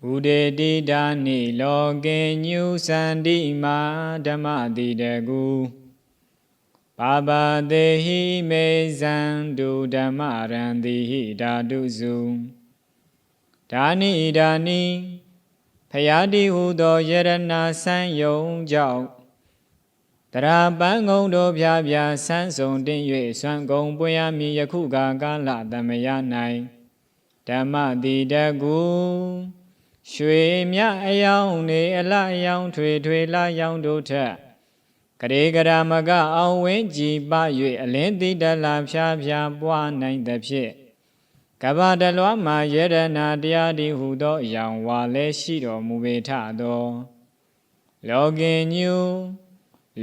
ဥဒေတိတာနိလောကေညုစန္တိမာဓမ္မတိတကူပါပါတေဟိမေဇန္တုဓမ္မရံတိဟိဓာတုစုဒါနိဖယားတိဟုသောယရဏဆန်းယုံကြောင့်တရာပန်းကုံတို့ဖြားဖြားဆန်းစုံတင်၍ဆွမ်းကုံပွင့်ရမည်ယခုကာလသမယ၌ဓမ္မတိတကူရွှေမြအယောင်နေအလအယောင်ထွေလာယောင်တို့ထက်ကရေကရာမကအောင်ဝင်းကြည်ပ၍အလင်းတိတလာဖြားဖြားပွားနိုင်သဖြင့်ကဘာတလွားမှာယရဏတရားဒီဟုသောအယောင်ဝါလဲရှိတော်မူပေထသောလောကင်ညူ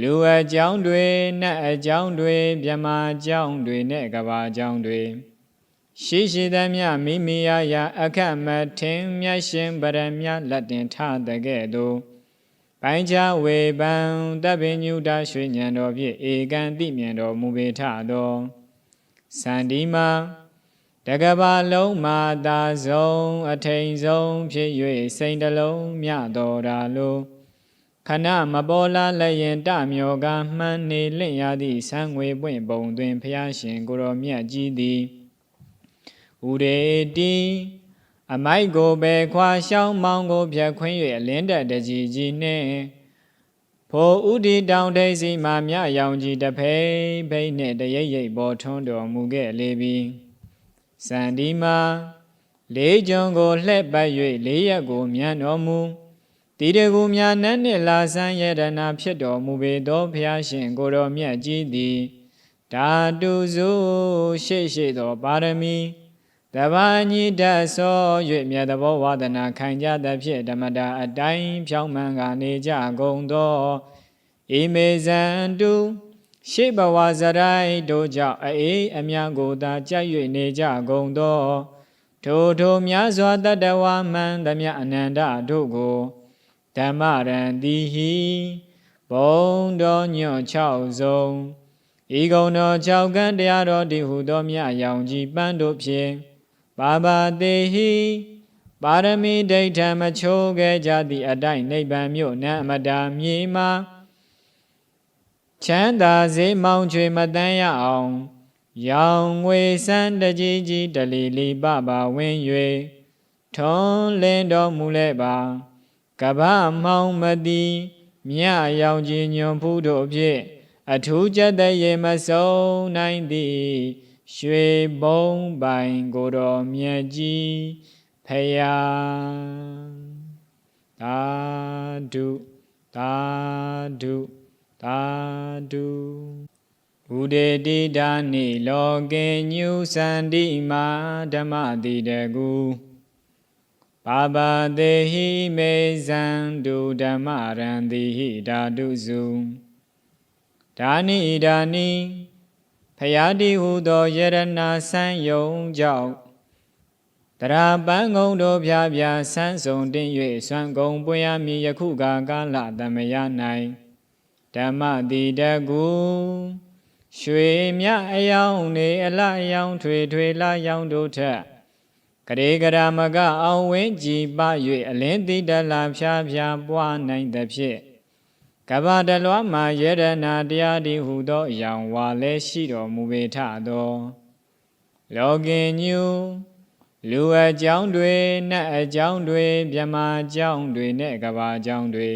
လူအကြောင်းတွေနတ်အကြောင်းတွေမြမအကြောင်းတွေနဲ့ကဘာအကြောင်းတွေရှိသမျှမိမိရာအခက်မထင်မြတ်ရှင်ဗရမလက်တင်ထတကဲ့သို့ပိုင်းခြားဝေပံတပ်ပင်ညုတရွှေဉဏ်တော်ဖြင့်ဧကံတိမြင်တော်မူပေထသောစန္ဒီမာတကဘာလုံးမာသာဆုံးအထိန်ဆုံးဖြစ်၍စိန်တလုံးမြတော်ရာလိုခဏမပေါ်လာလျင်တမျောကမှန်းနေလင့်ရသည့်ဆန်းငွေပွင့်ပုံတွင်ဖျားရှင်ကိုရောမြတ်ကြီးသည်ဥရေတိအမိုက်ကိုပဲခွာရှောင်းမောင်းကိုဖြတ်ခွင်း၍အလင်းတက်တကြီးကြီးနှင့်ဖိုဥဒီတောင်ထိပ်စီမှမြရောင်ကြီးတဖိဖိနှင့်တရိပ်ရိပ်ပေါ်ထွန်းတော်မူခဲ့လေပြီစန္ဒီမာလေးကျွန်းကိုလှဲ့ပတ်၍လေးရက်ကိုမြန်တော်မူတိတကူမြနန်းနှင့်လာဆန်းယရဏဖြစ်တော်မူပေသောဘုရားရှင်ကိုတော်မြတ်ကြီးသည်ဓာတုစုရှိသောပါရမီတဘာညိတဆော၍မြတ်သဘောဝါဒနာခံကြသဖြင့်ဓမ္မတာအတိုင်းဖြောင်းမှန်ကနေကြကုန်သောဣမေဇန္တုရှေးဘဝဇရိုက်တို့ကြောင့်အေးအမြကိုသာကြိုက်၍နေကြကုန်သောထိုများစွာတတဝမှန်သမျှအနန္တတို့ကိုဓမ္မရံတိဟိဘုံတော်ညွန့်6စုံဤကုံတော်6ကံတရားတော်ဒီဟုသောမြရောင်ကြီးပန်းတို့ဖြင့်ပါပါတေဟိပါရမီဒိဋ္ဌံမချိုးခဲ့ကြသည့်အတိုင်းနိဗ္ဗာန်မြို့နံအမတာမြေမှာချမ်းသာစေမောင်ချွေမတန်းရအောင်ရောင်ငွေစံတကြီးကြီးတလီလီပပဝင်း၍ထွန်းလင်းတော်မူလဲပါကဗ္ဗမောင်မတိမြရောင်ကြီးညွန်ဖူးတို့ဖြင့်အထူးကြတဲ့ရေမဆုံးနိုင်သည့်ရွှေဘုံပိုင်ကိုတော်မြတ်ကြီးဖယားသာဓုသာဓုသာဓုဥဒေတိတာနိလောကေညုစန္တိမာဓမ္မတိတကူပါပါတေဟိမေဇန္တုဓမ္မရံတိဟိဓာတုစုဒါနိဖယားတိဟုသောယရဏဆန်းယုံကြောင့်တရာပန်းကုံတို့ဖြားဖြားဆန်းစုံတင်၍ဆွမ်းကုံပွင့်ရမည်ယခုကာလသမယ၌ဓမ္မတိတကူရွှေမြအယောင်နေအလအယောင်ထွေလာယောင်တို့ထက်ကရေကရာမကအောင်ဝင်းကြည်ပ၍အလင်းတိတလာဖြားဖြားပွားနိုင်သဖြင့်ကဘာတလွားမှာယရဏတရားဒီဟုသောအယောင်ဝါလဲရှိတော်မူပေထသောလောကင်ညူလူအကြောင်းတွေနတ်အကြောင်းတွေမြမအကြောင်းတွေနဲ့ကဘာအကြောင်းတွေ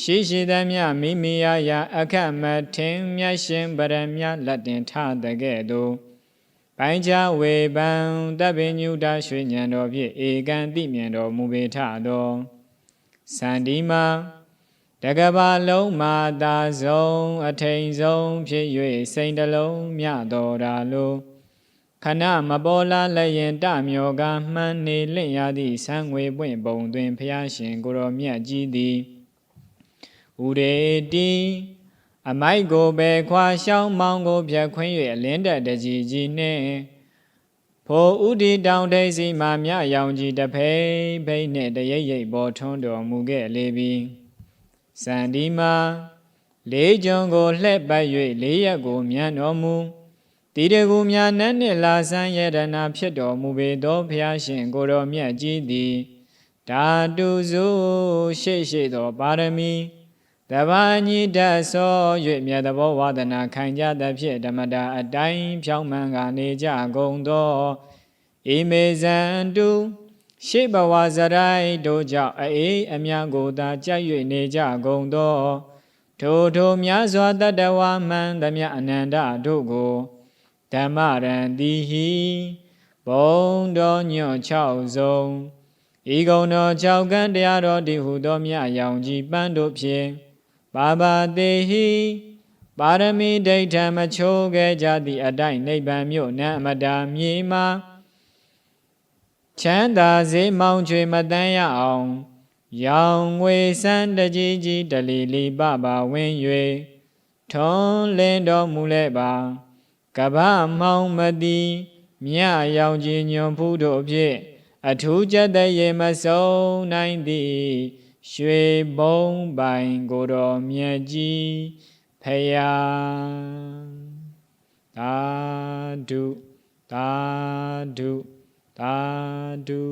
ရှိသမျှမိမိရာအခက်မထင်မြတ်ရှင်ဗရမလက်တင်ထတကဲ့သို့ပိုင်းခြားဝေပံတပ်ပင်ညုတရွှေဉဏ်တော်ဖြင့်ဧကံတိမြင်တော်မူပေထသောစန္ဒီမာတကဘာလုံးမာသာဆုံးအထိန်ဆုံးဖြစ်၍စိန်တလုံးမြတော်ရာလိုခဏမပေါ်လာလျင်တမျောကမှန်းနေလင့်ရသည့်ဆန်းငွေပွင့်ပုံတွင်ဖျားရှင်ကိုရောမြတ်ကြီးသည်ဥရေတိအမိုက်ကိုပဲခွာရှောင်းမောင်းကိုဖြတ်ခွင်း၍အလင်းတက်တကြီးကြီးနှင့်ဖိုဥဒီတောင်ထိပ်စီမှမြရောင်ကြီးတဖိဖိနှင့်တရိပ်ရိပ်ပေါ်ထွန်းတော်မူခဲ့လေပြီစန္ဒီမာလေးကျွန်းကိုလှဲ့ပတ်၍လေးရက်ကိုမြန်တော်မူတိတကူမြနန်းနှင့်လာဆန်းယရဏဖြစ်တော်မူပေသောဘုရားရှင်ကိုတော်မြတ်ကြီးသည် ဓာတုစုရှိသောပါရမီတဘာညိတဆော၍မြတ်တဘောဝါဒနာခံကြသဖြင့်ဓမ္မတာအတိုင်းဖြောင်းမှန်ကနေကြကုန်သောဣမေဇန္တုရှေးဘဝဇရိုက်တို့ကြောင့်အေးအမြကိုသာကြိုက်၍နေကြကုန်သောထိုများစွာတတ္တဝါမှန်သမျှအနန္တတို့ကိုဓမ္မရံတိဟိဘုံတော်ညွန့်6စုံဤကုံတော်6ကံတရားတော်တည်ဟုသောမြတ်ရောင်ကြီးပန်းတို့ဖြင့်ပါပါတေဟိပါရမီဒိဋ္ဌံမချိုးခဲ့ကြသည့်အတိုင်းနိဗ္ဗာန်မြို့နံအမတာမြေမှာချမ်းသာစေမောင်ချွေမတန်းရအောင်ရောင်ငွေစံတကြီးကြီးတလီလီပပဝင်း၍ထွန်းလင်းတော်မူလဲပါကဗ္ဗမောင်မတိမြရောင်ကြီးညွန်ဖူးတို့ဖြင့်အထူးကြတဲ့ရေမဆုံးနိုင်သည့်ရွှေဘုံပိုင်ကိုတော်မြတ်ကြီးဖယားသာဓုသာဓုသာဓု